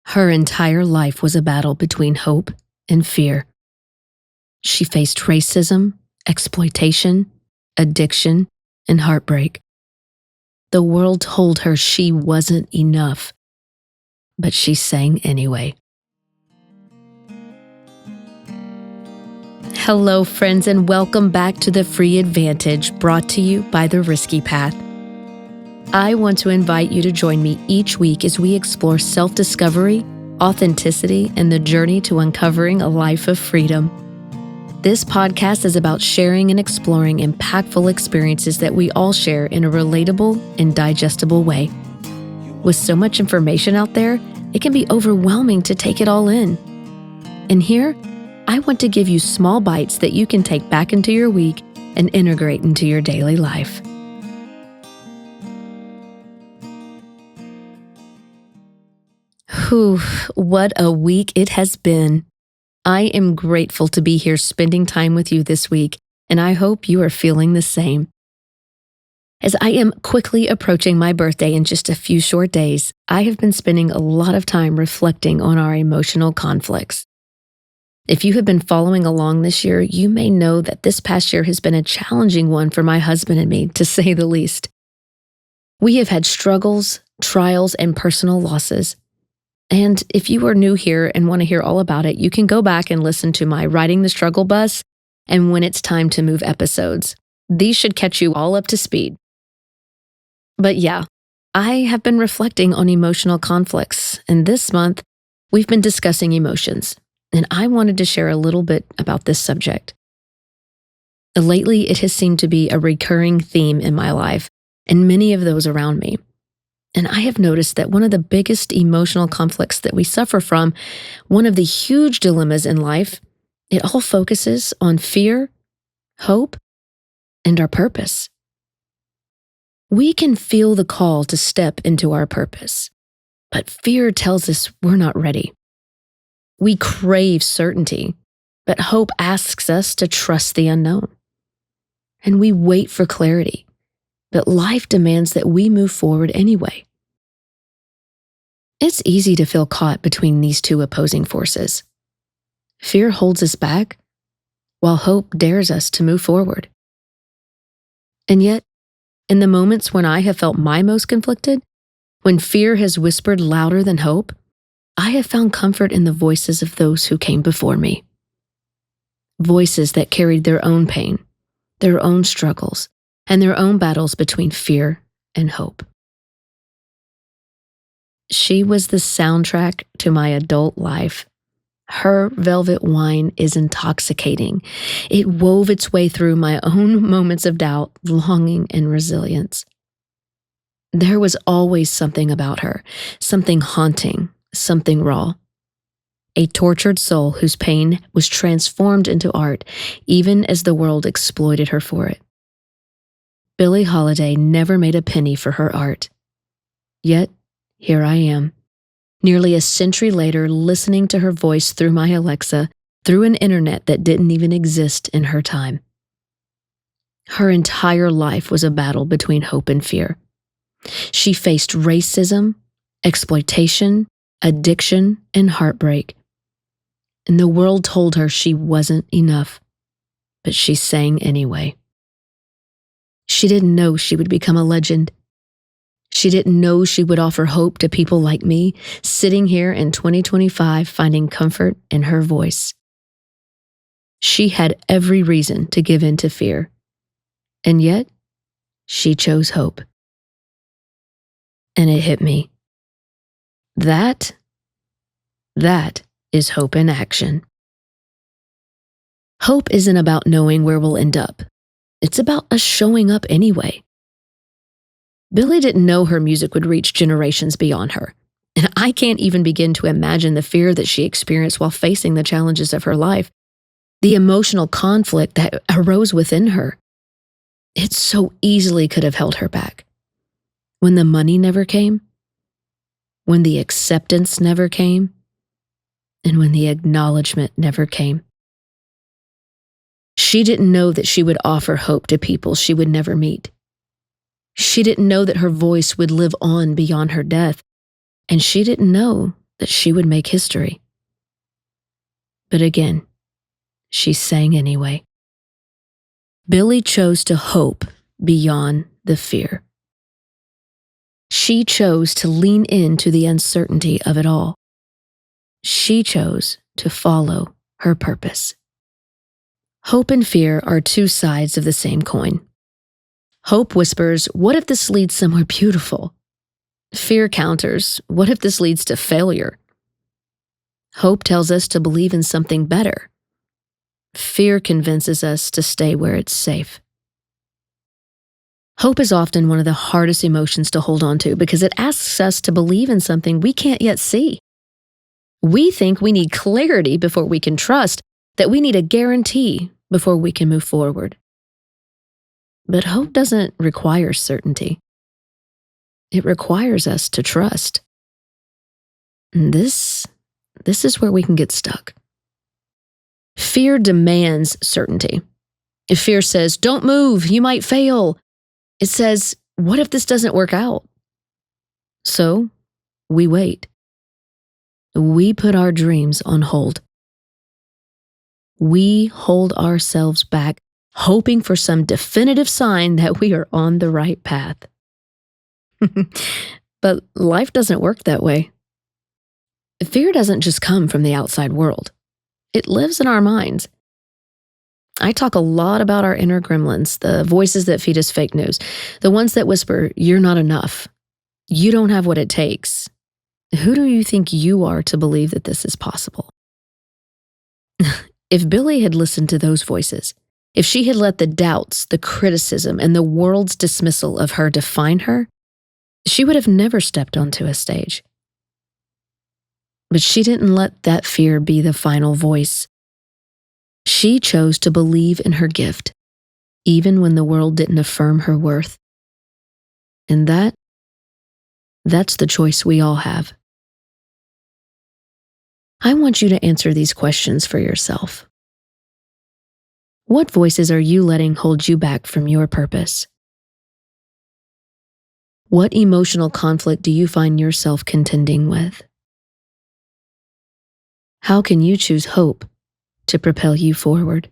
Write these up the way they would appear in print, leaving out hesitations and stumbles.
Her entire life was a battle between hope and fear. She faced racism, exploitation, addiction, and heartbreak. The world told her she wasn't enough, but she sang anyway. Hello, friends, and welcome back to The Free Advantage, brought to you by The Risky Path. I want to invite you to join me each week as we explore self-discovery, authenticity, and the journey to uncovering a life of freedom. This podcast is about sharing and exploring impactful experiences that we all share in a relatable and digestible way. With so much information out there, it can be overwhelming to take it all in. And here, I want to give you small bites that you can take back into your week and integrate into your daily life. Whew, what a week it has been. I am grateful to be here spending time with you this week, and I hope you are feeling the same. As I am quickly approaching my birthday in just a few short days, I have been spending a lot of time reflecting on our emotional conflicts. If you have been following along this year, you may know that this past year has been a challenging one for my husband and me, to say the least. We have had struggles, trials, and personal losses. And if you are new here and want to hear all about it, you can go back and listen to my Riding the Struggle Bus and When It's Time to Move episodes. These should catch you all up to speed. But yeah, I have been reflecting on emotional conflicts, and this month we've been discussing emotions, and I wanted to share a little bit about this subject. Lately, it has seemed to be a recurring theme in my life and many of those around me. And I have noticed that one of the biggest emotional conflicts that we suffer from, one of the huge dilemmas in life, it all focuses on fear, hope, and our purpose. We can feel the call to step into our purpose, but fear tells us we're not ready. We crave certainty, but hope asks us to trust the unknown. And we wait for clarity, but life demands that we move forward anyway. It's easy to feel caught between these two opposing forces. Fear holds us back, while hope dares us to move forward. And yet, in the moments when I have felt my most conflicted, when fear has whispered louder than hope, I have found comfort in the voices of those who came before me. Voices that carried their own pain, their own struggles, and their own battles between fear and hope. She was the soundtrack to my adult life. Her velvet wine is intoxicating. It wove its way through my own moments of doubt, longing, and resilience. There was always something about her, something haunting, something raw. A tortured soul whose pain was transformed into art, even as the world exploited her for it. Billie Holiday never made a penny for her art. Yet, here I am, nearly a century later, listening to her voice through my Alexa, through an internet that didn't even exist in her time. Her entire life was a battle between hope and fear. She faced racism, exploitation, addiction, and heartbreak. And the world told her she wasn't enough, but she sang anyway. She didn't know she would become a legend. She didn't know she would offer hope to people like me, sitting here in 2025 finding comfort in her voice. She had every reason to give in to fear, and yet she chose hope. And it hit me. That is hope in action. Hope isn't about knowing where we'll end up. It's about us showing up anyway. Billie didn't know her music would reach generations beyond her, and I can't even begin to imagine the fear that she experienced while facing the challenges of her life, the emotional conflict that arose within her. It so easily could have held her back. When the money never came, when the acceptance never came, and when the acknowledgement never came. She didn't know that she would offer hope to people she would never meet. She didn't know that her voice would live on beyond her death, and she didn't know that she would make history. But again, she sang anyway. Billie chose to hope beyond the fear. She chose to lean into the uncertainty of it all. She chose to follow her purpose. Hope and fear are two sides of the same coin. Hope whispers, what if this leads somewhere beautiful? Fear counters, what if this leads to failure? Hope tells us to believe in something better. Fear convinces us to stay where it's safe. Hope is often one of the hardest emotions to hold on to because it asks us to believe in something we can't yet see. We think we need clarity before we can trust, that we need a guarantee before we can move forward. But hope doesn't require certainty. It requires us to trust. And this is where we can get stuck. Fear demands certainty. If fear says, don't move, you might fail. It says, what if this doesn't work out? So we wait. We put our dreams on hold. We hold ourselves back, hoping for some definitive sign that we are on the right path. But life doesn't work that way. Fear doesn't just come from the outside world. It lives in our minds. I talk a lot about our inner gremlins, the voices that feed us fake news, the ones that whisper, you're not enough. You don't have what it takes. Who do you think you are to believe that this is possible? If Billie had listened to those voices, if she had let the doubts, the criticism, and the world's dismissal of her define her, she would have never stepped onto a stage. But she didn't let that fear be the final voice. She chose to believe in her gift, even when the world didn't affirm her worth. And that's the choice we all have. I want you to answer these questions for yourself. What voices are you letting hold you back from your purpose? What emotional conflict do you find yourself contending with? How can you choose hope to propel you forward?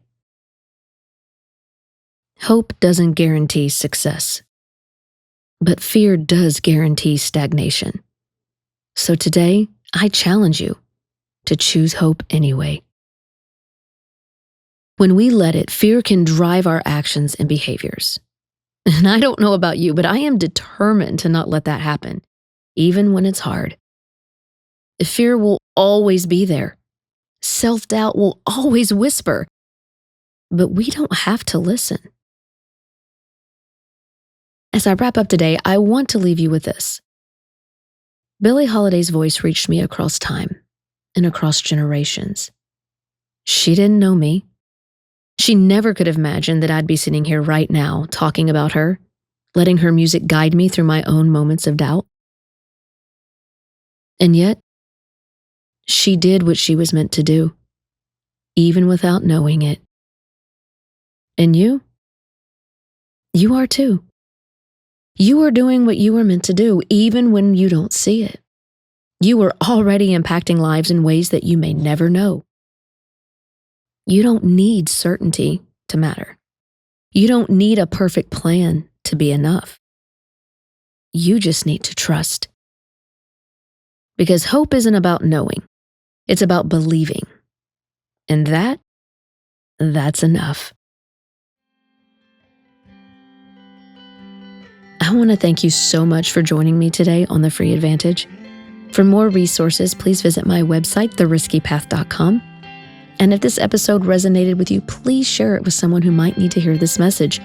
Hope doesn't guarantee success, but fear does guarantee stagnation. So today, I challenge you to choose hope anyway. When we let it, fear can drive our actions and behaviors. And I don't know about you, but I am determined to not let that happen, even when it's hard. Fear will always be there. Self-doubt will always whisper, but we don't have to listen. As I wrap up today, I want to leave you with this. Billie Holiday's voice reached me across time and across generations. She didn't know me. She never could have imagined that I'd be sitting here right now talking about her, letting her music guide me through my own moments of doubt. And yet, she did what she was meant to do, even without knowing it. And you are too. You are doing what you were meant to do, even when you don't see it. You are already impacting lives in ways that you may never know. You don't need certainty to matter. You don't need a perfect plan to be enough. You just need to trust. Because hope isn't about knowing. It's about believing. And that's enough. I want to thank you so much for joining me today on The Free Advantage. For more resources, please visit my website, theriskypath.com. And if this episode resonated with you, please share it with someone who might need to hear this message.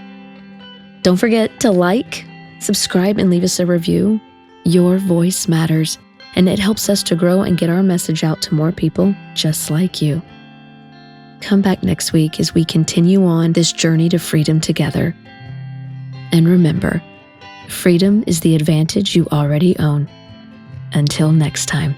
Don't forget to like, subscribe, and leave us a review. Your voice matters, and it helps us to grow and get our message out to more people just like you. Come back next week as we continue on this journey to freedom together. And remember, freedom is the advantage you already own. Until next time.